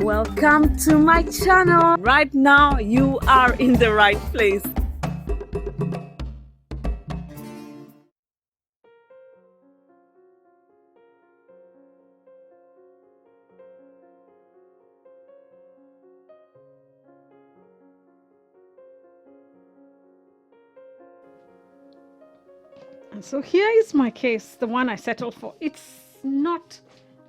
Welcome to my channel. Right now you are in the right place. And so here is my case, the one I settled for. It's not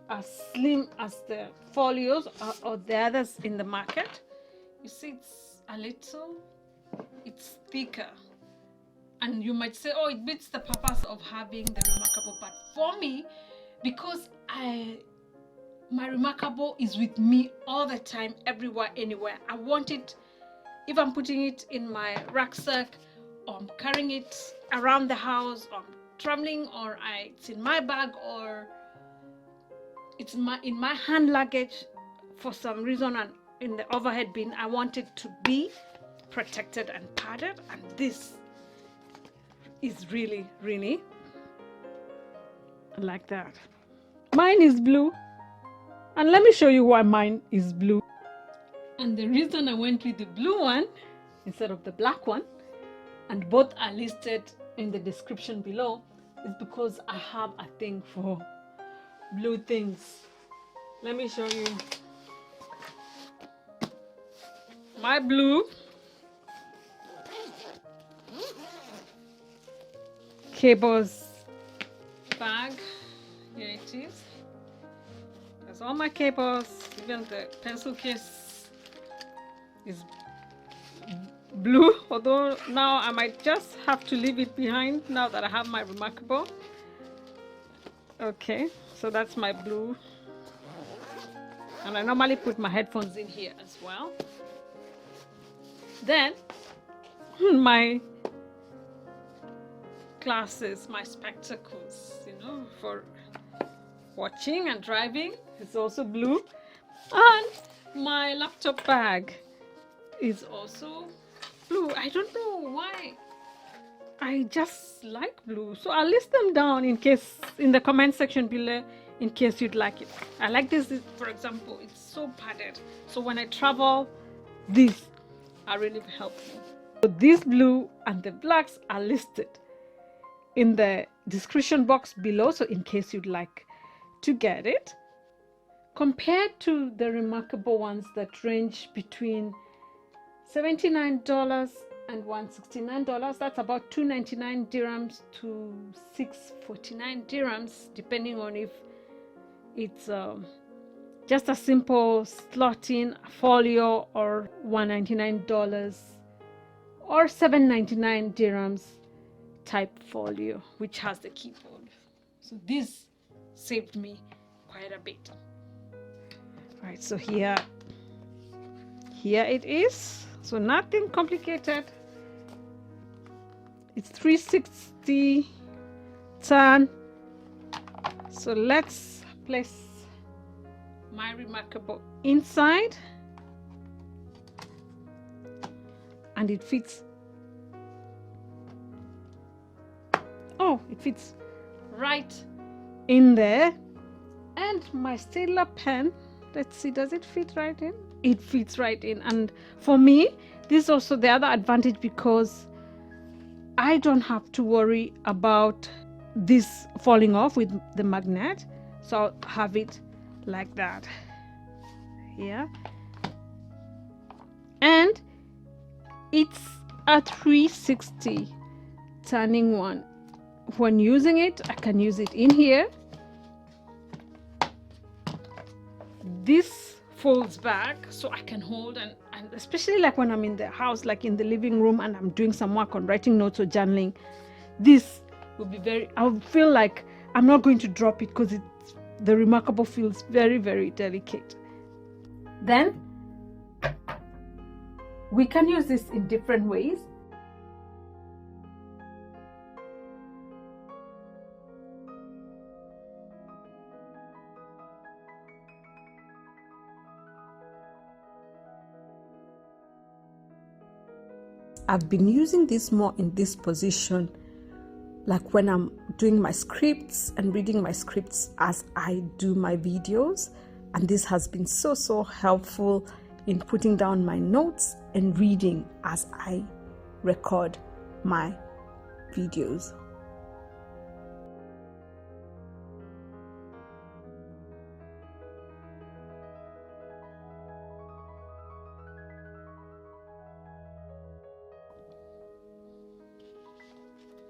as slim as the folios or the others in the market. You see, it's thicker. And you might say, oh, it beats the purpose of having the Remarkable. But for me, because my Remarkable is with me all the time, everywhere, anywhere. I want it, if I'm putting it in my rucksack, or I'm carrying it around the house, or I'm traveling, or it's in my bag, or it's in my hand luggage for some reason, and in the overhead bin, I want it to be protected and padded. And this is really, really like that. Mine is blue, and let me show you why mine is blue. And the reason I went with the blue one instead of the black one, and both are listed in the description below, is because I have a thing for blue things. Let me show you my blue cables bag. Here it is. There's all my cables. Even the pencil case is blue, although now I might just have to leave it behind now that I have my Remarkable. Okay, so that's my blue, and I normally put my headphones in here as well. Then my glasses, my spectacles, for watching and driving, is also blue. And my laptop bag is also blue. I don't know why, I just like blue. So I'll list them down in the comment section below, in case you'd like it. I like this, for example, it's so padded, so when I travel, these are really helpful. So this blue and the blacks are listed in the description box below, so in case you'd like to get it. Compared to the Remarkable ones that range between $79 and $169, that's about 299 dirhams to 649 dirhams, depending on if it's just a simple slot-in folio, or $199 or 799 dirhams type folio, which has the keyboard. So this saved me quite a bit. All right, so here it is. So nothing complicated. It's 360 turn. So let's place my Remarkable inside, and it fits. Oh, it fits right in there. And my Staedtler pen, let's see, does it fit right in? It fits right in. And for me, this is also the other advantage, because I don't have to worry about this falling off with the magnet. So I'll have it like that here. And it's a 360 turning one. When using it, I can use it in here. This folds back, so I can hold, and especially like when I'm in the house, like in the living room, and I'm doing some work on writing notes or journaling, this will be I would feel like I'm not going to drop it, because the Remarkable feels very, very delicate. Then we can use this in different ways. I've been using this more in this position, like when I'm doing my scripts and reading my scripts as I do my videos, And this has been so helpful in putting down my notes and reading as I record my videos.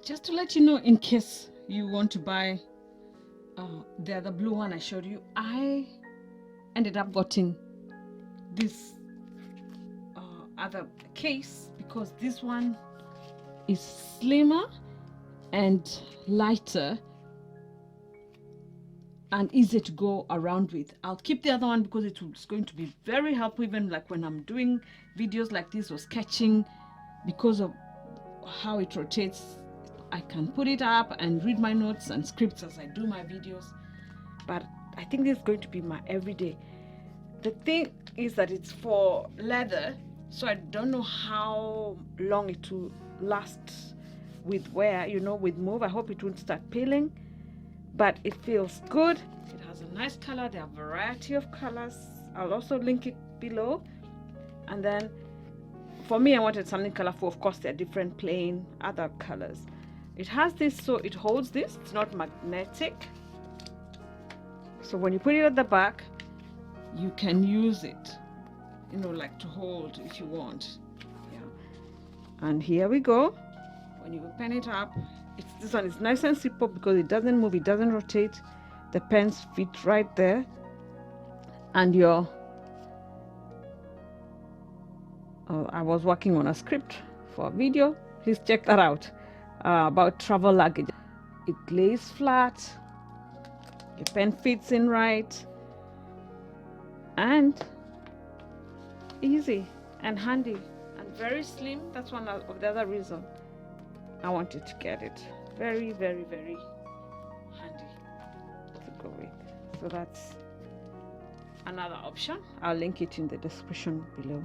Just to let you know, in case you want to buy the other blue one I showed you, I ended up getting this other case because this one is slimmer and lighter and easy to go around with. I'll keep the other one because it's going to be very helpful, even like when I'm doing videos like this or sketching, because of how it rotates. I can put it up and read my notes and scripts as I do my videos, but I think this is going to be my everyday. The thing is that it's for leather, so I don't know how long it will last with wear, you know, with move. I hope it won't start peeling, but it feels good. It has a nice color. There are a variety of colors. I'll also link it below. And then for me, I wanted something colorful. Of course, there are different plain other colors. It has this, so it holds this. It's not magnetic, so when you put it at the back, you can use it, you know, like to hold if you want. Yeah. And here we go. When you open it up, this one is nice and simple because it doesn't move, it doesn't rotate. The pens fit right there, and I was working on a script for a video. Please check that out, about travel luggage. It lays flat, your pen fits in right, and easy and handy and very slim. That's one of the other reasons I wanted to get it. Very handy to go with. So that's another option. I'll link it in the description below.